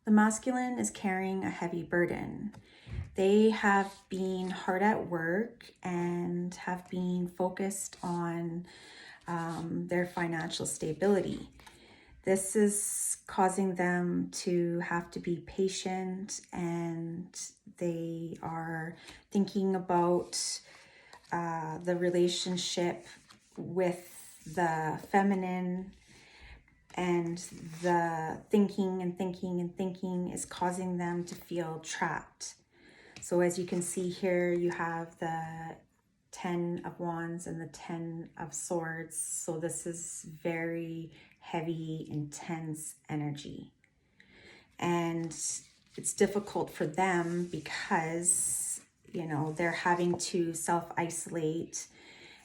The masculine is carrying a heavy burden. They have been hard at work and have been focused on their financial stability. This is causing them to have to be patient, and they are thinking about the relationship with the feminine, and the thinking is causing them to feel trapped. So as you can see here, you have the 10 of Wands and the 10 of Swords. So this is very heavy, intense energy. And it's difficult for them because, you know, they're having to self-isolate,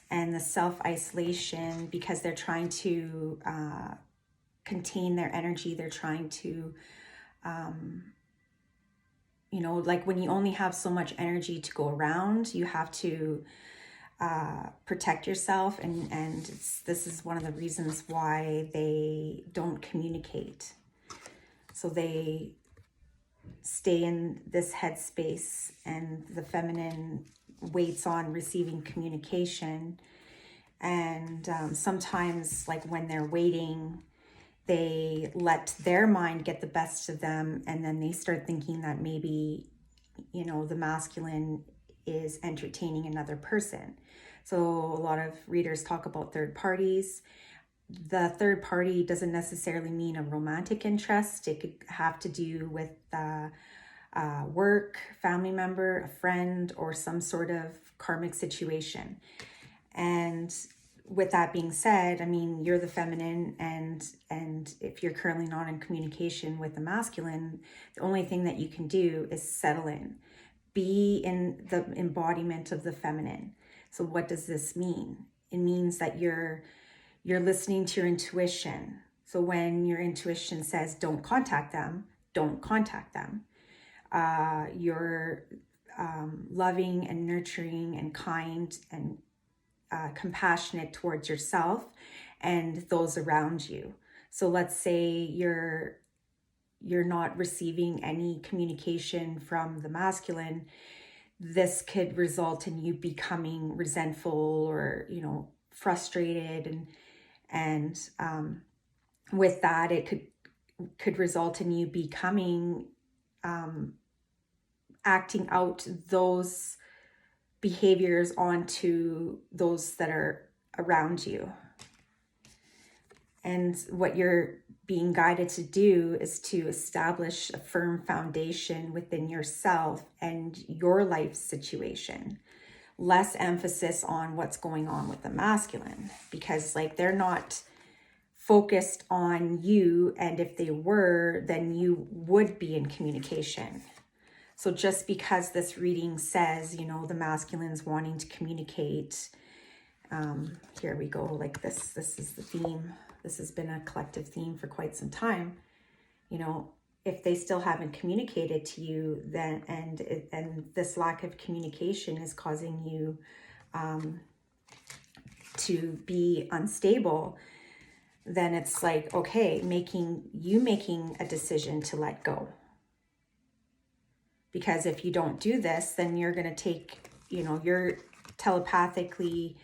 and the self-isolation, because they're trying to contain their energy, they're trying to you know, like when you only have so much energy to go around, you have to protect yourself, and this is one of the reasons why they don't communicate. So they stay in this headspace, and the feminine waits on receiving communication. And sometimes, like when they're waiting, they let their mind get the best of them, and then they start thinking that maybe, you know, the masculine is entertaining another person. So a lot of readers talk about third parties. The third party doesn't necessarily mean a romantic interest. It could have to do with work, family member, a friend, or some sort of karmic situation. And with that being said, I mean, you're the feminine, and if you're currently not in communication with the masculine, the only thing that you can do is settle in. Be in the embodiment of the feminine. So what does this mean? It means that you're listening to your intuition. So when your intuition says don't contact them, don't contact them. You're loving and nurturing and kind and compassionate towards yourself and those around you. So let's say you're not receiving any communication from the masculine. This could result in you becoming resentful, or, you know, frustrated, and with that, it could result in you becoming acting out those behaviors onto those that are around you. And what you're being guided to do is to establish a firm foundation within yourself and your life situation. Less emphasis on what's going on with the masculine, because like they're not focused on you, and if they were, then you would be in communication. So just because this reading says, you know, the masculine's wanting to communicate, here we go, like this is the theme. This has been a collective theme for quite some time. You know, if they still haven't communicated to you, then and this lack of communication is causing you to be unstable, then it's like, okay, making a decision to let go. Because if you don't do this, then you're going to take, you know, you're telepathically,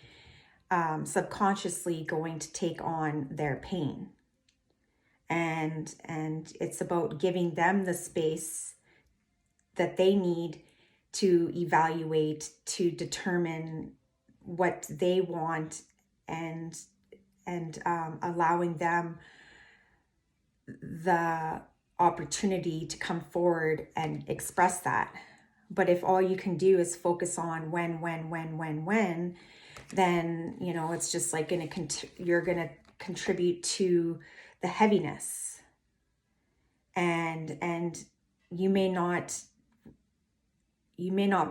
subconsciously going to take on their pain. And it's about giving them the space that they need to evaluate, to determine what they want, and allowing them the opportunity to come forward and express that. But if all you can do is focus on when, then, you know, it's just like you're gonna contribute to the heaviness, and you may not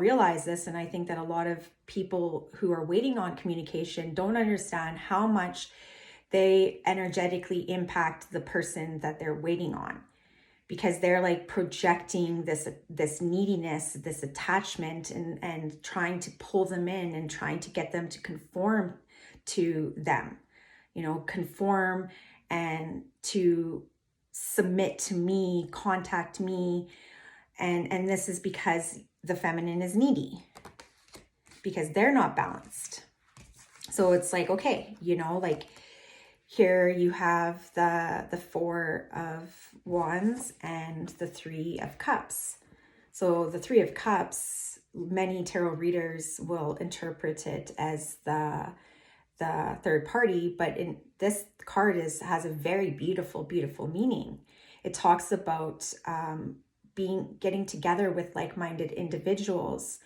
realize this. And I think that a lot of people who are waiting on communication don't understand how much they energetically impact the person that they're waiting on, because they're like projecting this neediness, this attachment, and trying to pull them in and trying to get them to conform to them, you know, conform and to submit to me, contact me. And this is because the feminine is needy, because they're not balanced. So it's like, okay, you know, like here you have the Four of Wands and the Three of Cups. So the Three of Cups, many tarot readers will interpret it as the third party, but in this card has a very beautiful, beautiful meaning. It talks about getting together with like-minded individuals,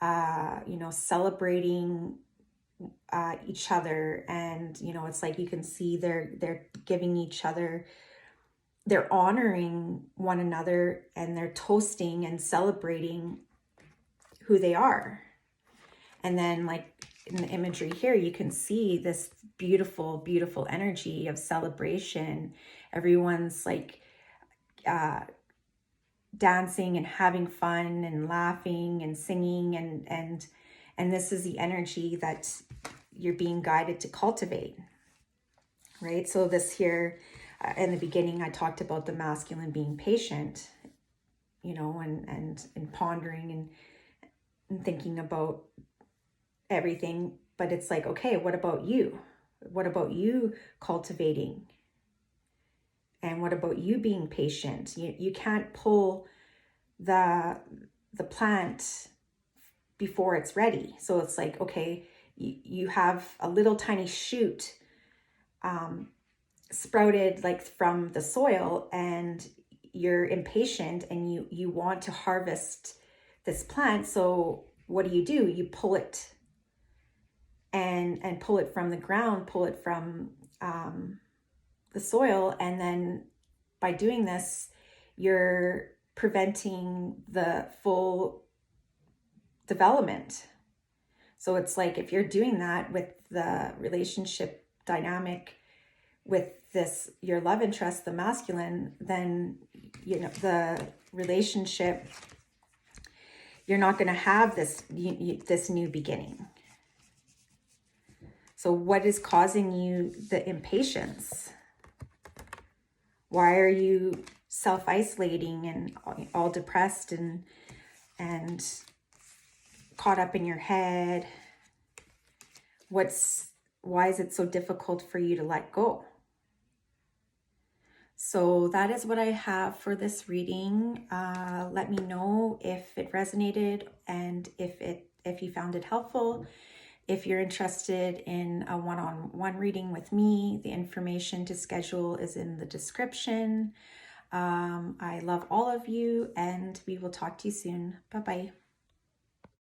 you know, celebrating each other. And, you know, it's like you can see they're giving each other, they're honoring one another, and they're toasting and celebrating who they are. And then, like in the imagery here, you can see this beautiful, beautiful energy of celebration. Everyone's like dancing and having fun and laughing and singing, and this is the energy that you're being guided to cultivate, right? So this here, in the beginning, I talked about the masculine being patient, you know, and pondering and thinking about everything. But it's like, okay, what about you? What about you cultivating? And what about you being patient? You can't pull the plant before it's ready. So it's like, okay, you have a little tiny shoot sprouted like from the soil, and you're impatient and you want to harvest this plant. So what do? You pull it and pull it from the ground, pull it from the soil. And then by doing this, you're preventing the full development. So it's like, if you're doing that with the relationship dynamic with this, your love interest, the masculine, then, you know, the relationship, you're not going to have this new beginning. So what is causing you the impatience? Why are you self-isolating and all depressed and caught up in your head? Why is it so difficult for you to let go? So that is what I have for this reading. Let me know if it resonated and if you found it helpful. If you're interested in a one-on-one reading with me, the information to schedule is in the description. I love all of you, and we will talk to you soon. Bye-bye.